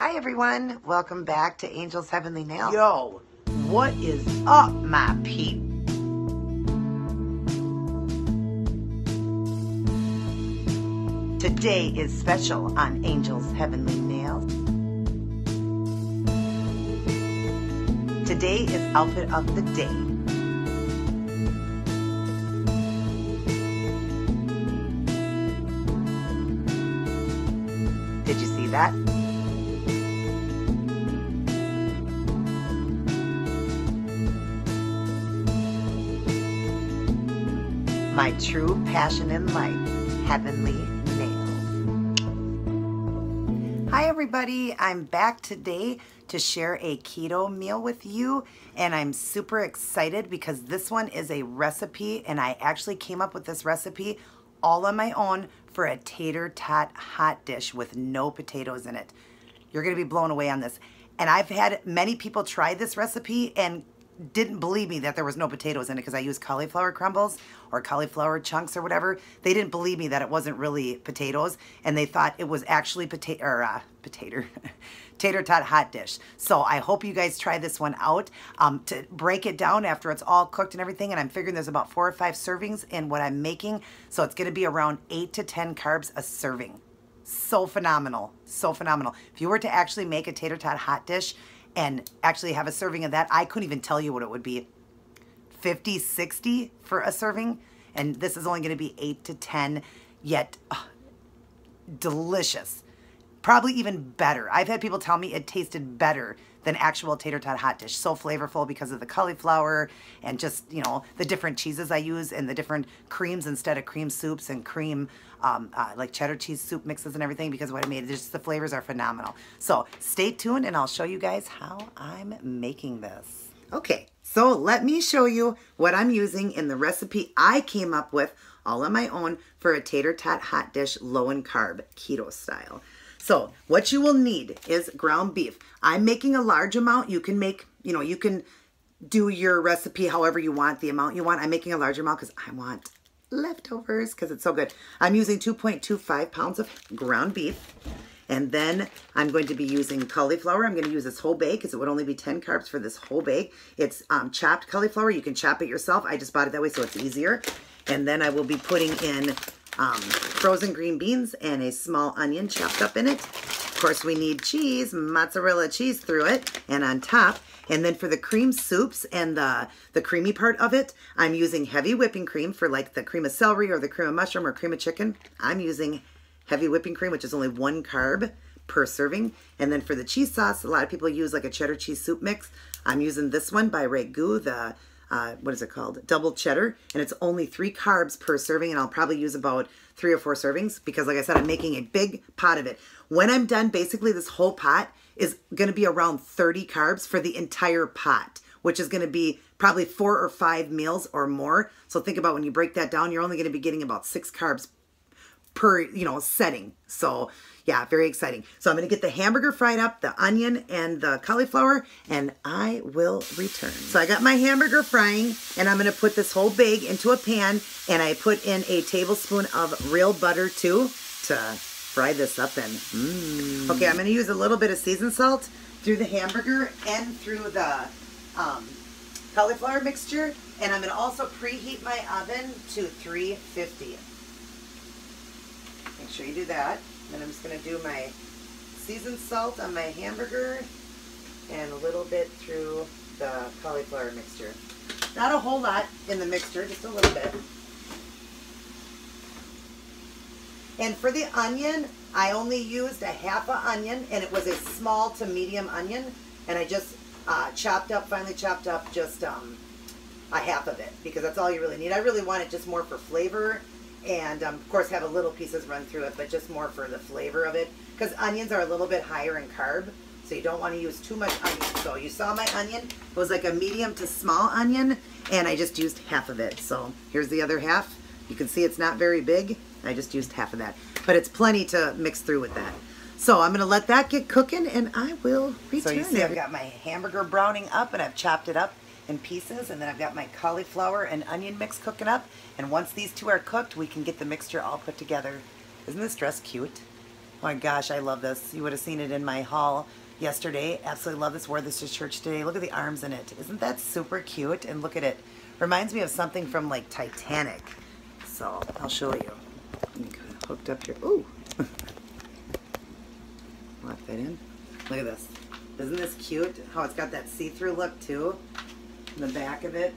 Hi everyone, welcome back to Angel's Heavenly Nails. Yo, what is up, my peep? Today is special on Angel's Heavenly Nails. Today is outfit of the day. Did you see that? My true passion in life, heavenly nails. Hi everybody, I'm back today to share a keto meal with you, and I'm super excited because this one is a recipe, and I actually came up with this recipe all on my own for a tater tot hot dish with no potatoes in it. You're gonna be blown away on this. And I've had many people try this recipe and didn't believe me that there was no potatoes in it because I used cauliflower crumbles or cauliflower chunks or whatever. They didn't believe me that it wasn't really potatoes, and they thought it was actually tater tot hot dish. So I hope you guys try this one out to break it down after it's all cooked and everything. And I'm figuring there's about 4 or 5 servings in what I'm making, so it's going to be around 8 to 10 carbs a serving. So phenomenal, so phenomenal. If you were to actually make a tater tot hot dish and actually have a serving of that, I couldn't even tell you what it would be. 50, 60 for a serving, and this is only going to be 8 to 10, yet delicious. Probably even better. I've had people tell me it tasted better than actual tater tot hot dish. So flavorful because of the cauliflower and just, you know, the different cheeses I use and the different creams instead of cream soups and cream, like cheddar cheese soup mixes and everything, because of what I made. Just the flavors are phenomenal. So stay tuned and I'll show you guys how I'm making this. Okay, so let me show you what I'm using in the recipe I came up with all on my own for a tater tot hot dish, low in carb, keto style. So what you will need is ground beef. I'm making a large amount. You can make, you know, you can do your recipe however you want, the amount you want. I'm making a large amount because I want leftovers because it's so good. I'm using 2.25 pounds of ground beef. And then I'm going to be using cauliflower. I'm going to use this whole bag because it would only be 10 carbs for this whole bag. It's chopped cauliflower. You can chop it yourself. I just bought it that way so it's easier. And then I will be putting in frozen green beans and a small onion chopped up in it. Of course, we need cheese, mozzarella cheese through it and on top. And then for the cream soups and the creamy part of it, I'm using heavy whipping cream for like the cream of celery or the cream of mushroom or cream of chicken. I'm using heavy whipping cream, which is only 1 carb per serving. And then for the cheese sauce, a lot of people use like a cheddar cheese soup mix. I'm using this one by Ragu, the what is it called? Double cheddar, and it's only 3 carbs per serving, and I'll probably use about 3 or 4 servings because, like I said, I'm making a big pot of it. When I'm done, basically this whole pot is going to be around 30 carbs for the entire pot, which is going to be probably 4 or 5 meals or more. So think about when you break that down, you're only going to be getting about 6 carbs per, you know, setting. So yeah, very exciting. So I'm going to get the hamburger fried up, the onion and the cauliflower, and I will return. So I got my hamburger frying, and I'm going to put this whole bag into a pan, and I put in a tablespoon of real butter too to fry this up in. Okay, I'm going to use a little bit of seasoned salt through the hamburger and through the cauliflower mixture, and I'm going to also preheat my oven to 350. Make sure you do that. Then I'm just going to do my seasoned salt on my hamburger and a little bit through the cauliflower mixture. Not a whole lot in the mixture, just a little bit. And for the onion, I only used a half an onion, and it was a small to medium onion, and I just finely chopped up just a half of it because that's all you really need. I really want it just more for flavor. And of course have a little pieces run through it, but just more for the flavor of it, because onions are a little bit higher in carb, so you don't want to use too much onion. So you saw my onion, it was like a medium to small onion, and I just used half of it. So here's the other half. You can see it's not very big. I just used half of that, but it's plenty to mix through with that. So I'm going to let that get cooking, and I will return. So you see I've got my hamburger browning up, and I've chopped it up in pieces, and then I've got my cauliflower and onion mix cooking up, and once these two are cooked, we can get the mixture all put together. Isn't this dress cute? Oh my gosh, I love this. You would have seen it in my haul yesterday. Absolutely love this. Wore this to church today. Look at the arms in it. Isn't that super cute? And look at it. Reminds me of something from like Titanic. So I'll show you. Let me get hooked up here. Ooh. Lock that in. Look at this. Isn't this cute? How it's got that see-through look too. In the back of it.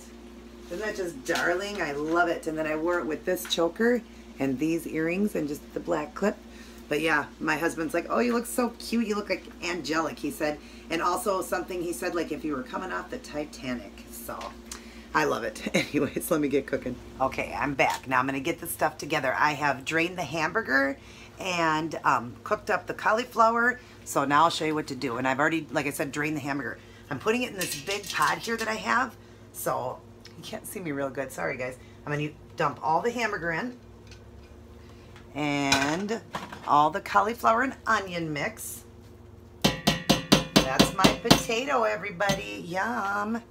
Isn't that just darling? I love it. And then I wore it with this choker and these earrings and just the black clip. But yeah, my husband's like, oh, you look so cute. You look like angelic, he said. And also something he said, like if you were coming off the Titanic. So I love it. Anyways, let me get cooking. Okay, I'm back. Now I'm going to get the stuff together. I have drained the hamburger and cooked up the cauliflower. So now I'll show you what to do. And I've already, like I said, drained the hamburger. I'm putting it in this big pot here that I have. So you can't see me real good. Sorry, guys. I'm going to dump all the hamburger in. And all the cauliflower and onion mix. That's my potato, everybody. Yum.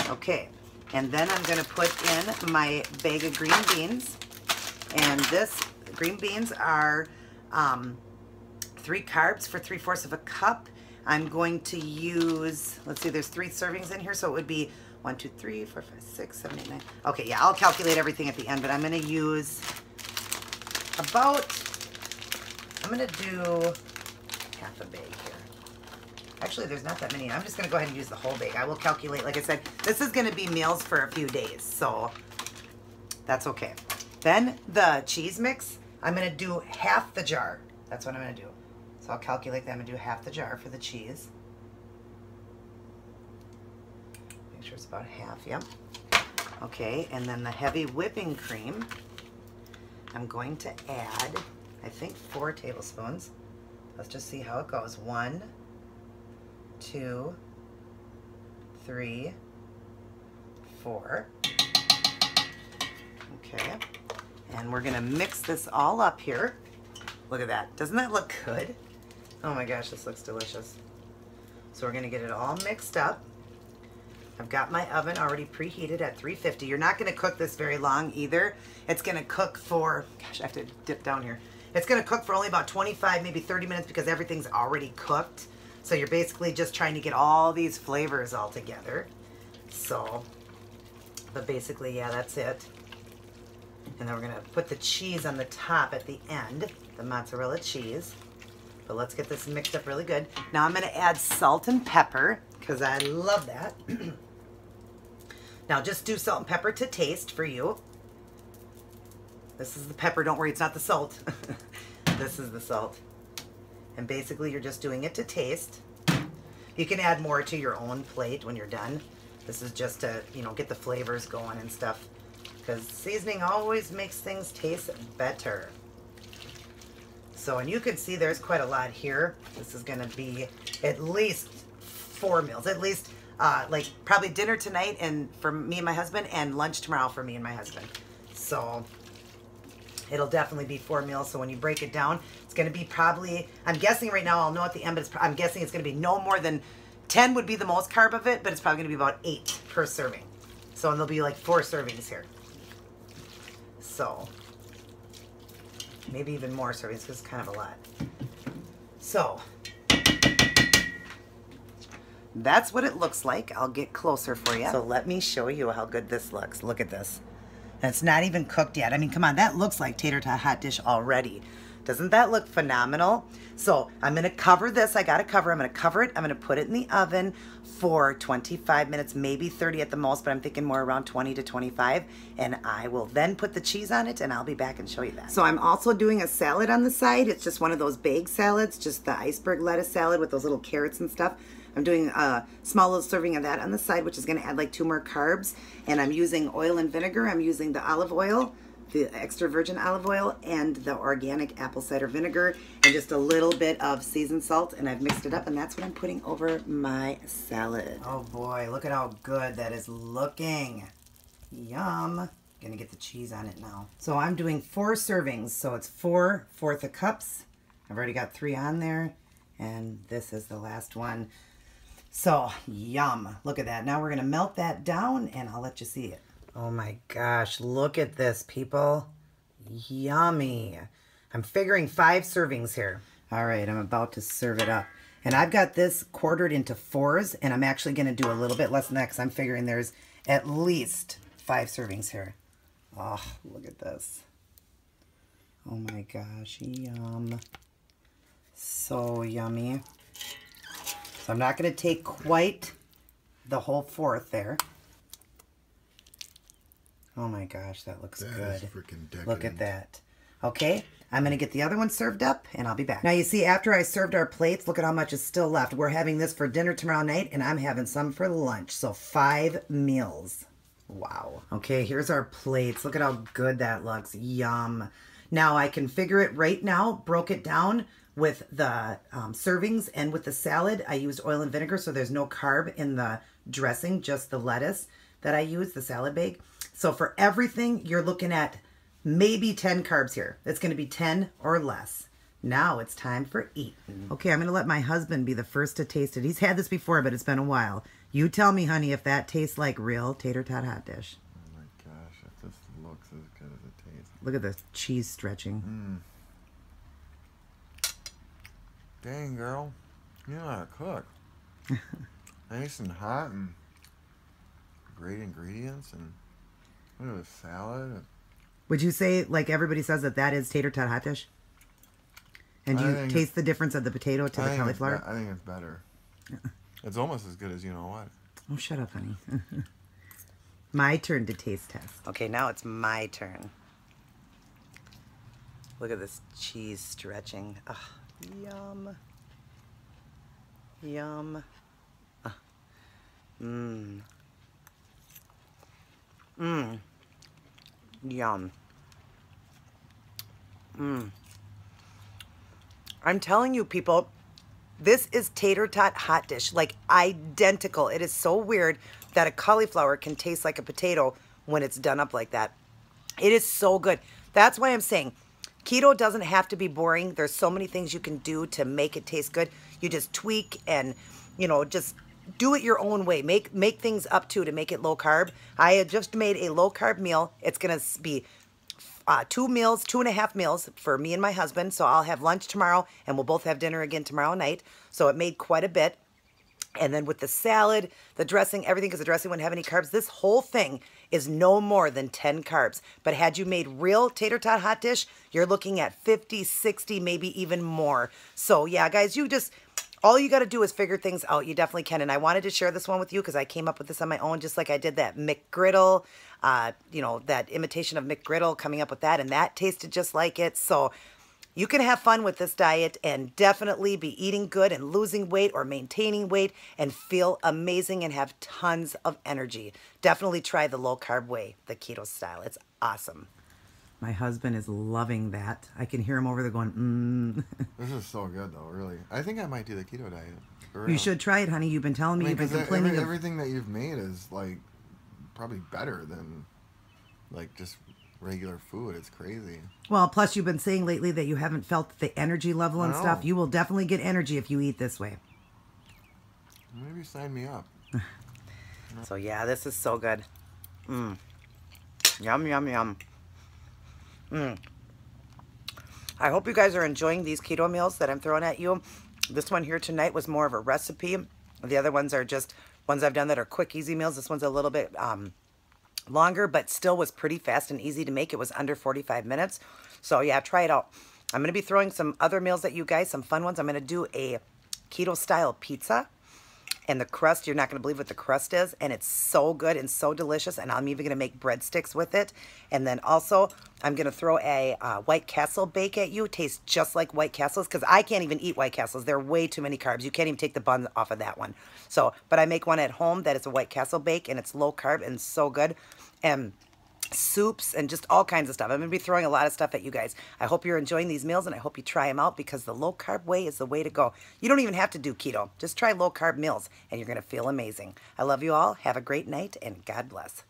Okay, and then I'm going to put in my bag of green beans. And this green beans are 3 carbs for 3/4 of a cup. I'm going to use, let's see, there's 3 servings in here, so it would be 1, 2, 3, 4, 5, 6, 7, 8, 9. Okay, yeah, I'll calculate everything at the end, but I'm going to use about, I'm going to do half a bag here. Actually, there's not that many. I'm just going to go ahead and use the whole bag. I will calculate, like I said, this is going to be meals for a few days, so that's okay. Then the cheese mix, I'm going to do half the jar. That's what I'm going to do. So I'll calculate that. I'm going to do half the jar for the cheese. Make sure it's about half, yep. Okay, and then the heavy whipping cream, I'm going to add, I think 4 tablespoons. Let's just see how it goes. 1, 2, 3, 4. Okay, and we're gonna mix this all up here. Look at that. Doesn't that look good? Oh my gosh, this looks delicious. So we're gonna get it all mixed up. I've got my oven already preheated at 350. You're not gonna cook this very long either. It's gonna cook for, gosh, I have to dip down here. It's gonna cook for only about 25, maybe 30 minutes because everything's already cooked. So you're basically just trying to get all these flavors all together. So, but basically, yeah, that's it. And then we're gonna put the cheese on the top at the end, the mozzarella cheese. But let's get this mixed up really good. Now I'm gonna add salt and pepper because I love that. Now just do salt and pepper to taste for you. This is the pepper, don't worry, it's not the salt. This is the salt. And basically you're just doing it to taste. You can add more to your own plate when you're done. This is just to, you know, get the flavors going and stuff. Because seasoning always makes things taste better. So, and you can see there's quite a lot here. This is gonna be at least 4 meals, at least like probably dinner tonight and for me and my husband, and lunch tomorrow for me and my husband. So it'll definitely be 4 meals. So when you break it down, it's going to be probably, I'm guessing right now, I'll know at the end, but I'm guessing it's going to be no more than 10 would be the most carb of it, but it's probably going to be about 8 per serving. So and there'll be like 4 servings here. So maybe even more servings because it's kind of a lot. So that's what it looks like. I'll get closer for you. So let me show you how good this looks. Look at this. And it's not even cooked yet. I mean, come on, that looks like TatorTot Hot Dish already. Doesn't that look phenomenal? So I'm gonna cover this. I got a cover. I'm gonna cover it. I'm gonna put it in the oven for 25 minutes, maybe 30 at the most, but I'm thinking more around 20 to 25. And I will then put the cheese on it and I'll be back and show you that. So I'm also doing a salad on the side. It's just one of those bag salads, just the iceberg lettuce salad with those little carrots and stuff. I'm doing a small little serving of that on the side, which is going to add like 2 more carbs. And I'm using oil and vinegar. I'm using the olive oil, the extra virgin olive oil, and the organic apple cider vinegar, and just a little bit of seasoned salt. And I've mixed it up, and that's what I'm putting over my salad. Oh boy, look at how good that is looking. Yum. Gonna get the cheese on it now. So I'm doing 4 servings, so it's 4 4th cups. I've already got 3 on there, and this is the last one. So, yum. Look at that. Now we're going to melt that down and I'll let you see it. Oh my gosh, look at this, people. Yummy. I'm figuring 5 servings here. All right, I'm about to serve it up. And I've got this quartered into 4s, and I'm actually going to do a little bit less than that because I'm figuring there's at least 5 servings here. Oh, look at this. Oh my gosh, yum. So yummy. So I'm not going to take quite the whole 4th there. Oh my gosh, that looks good. That is freaking decadent. Look at that. Okay, I'm going to get the other one served up, and I'll be back. Now, you see, after I served our plates, look at how much is still left. We're having this for dinner tomorrow night, and I'm having some for lunch. So 5 meals. Wow. Okay, here's our plates. Look at how good that looks. Yum. Now, I can figure it right now, broke it down with the servings and with the salad. I used oil and vinegar, so there's no carb in the dressing, just the lettuce that I use, the salad bake. So for everything, you're looking at maybe 10 carbs here. It's going to be 10 or less. Now it's time for eating. Okay, I'm going to let my husband be the first to taste it. He's had this before, but it's been a while. You tell me, honey, if that tastes like real tater tot hot dish. Oh my gosh, if this looks as good as it tastes. Look at the cheese stretching. Dang, girl. You know how to cook. Nice and hot and great ingredients and look at the salad. Would you say, like everybody says, that that is tater tot hot dish? And do you taste the difference of the potato to the cauliflower? I think it's better. It's almost as good as you know what. Oh, shut up, honey. My turn to taste test. Okay, now it's my turn. Look at this cheese stretching. Oh, yum. Yum. Mmm. Mmm. Yum. Mmm. I'm telling you, people, this is tater tot hot dish, like identical. It is so weird that a cauliflower can taste like a potato when it's done up like that. It is so good. That's why I'm saying keto doesn't have to be boring. There's so many things you can do to make it taste good. You just tweak and, you know, just do it your own way. Make things up to make it low carb. I had just made a low carb meal. It's going to be 2.5 meals for me and my husband. So I'll have lunch tomorrow and we'll both have dinner again tomorrow night. So it made quite a bit. And then with the salad, the dressing, everything, because the dressing wouldn't have any carbs, this whole thing is no more than 10 carbs. But had you made real tater tot hot dish, you're looking at 50, 60, maybe even more. So yeah, guys, all you got to do is figure things out. You definitely can. And I wanted to share this one with you because I came up with this on my own, just like I did that McGriddle, you know, that imitation of McGriddle, coming up with that. And that tasted just like it. So you can have fun with this diet and definitely be eating good and losing weight or maintaining weight and feel amazing and have tons of energy. Definitely try the low carb way, the keto style. It's awesome. My husband is loving that. I can hear him over there going, This is so good, though, really. I think I might do the keto diet. You should try it, honey. You've been telling me, you've been complaining. Everything that you've made is, like, probably better than, like, just regular food. It's crazy. Well, plus you've been saying lately that you haven't felt the energy level and stuff. You will definitely get energy if you eat this way. Maybe sign me up. So, yeah, this is so good. Yum, yum, yum. I hope you guys are enjoying these keto meals that I'm throwing at you. This one here tonight was more of a recipe. The other ones are just ones I've done that are quick, easy meals. This one's a little bit longer, but still was pretty fast and easy to make. It was under 45 minutes. So yeah, try it out. I'm going to be throwing some other meals at you guys, some fun ones. I'm going to do a keto style pizza. And the crust, you're not going to believe what the crust is. And it's so good and so delicious. And I'm even going to make breadsticks with it. And then also, I'm going to throw a White Castle bake at you. It tastes just like White Castles. Because I can't even eat White Castles. They're way too many carbs. You can't even take the bun off of that one. So, but I make one at home that is a White Castle bake. And it's low carb and so good. And soups and just all kinds of stuff. I'm going to be throwing a lot of stuff at you guys. I hope you're enjoying these meals and I hope you try them out because the low carb way is the way to go. You don't even have to do keto. Just try low carb meals and you're going to feel amazing. I love you all. Have a great night and God bless.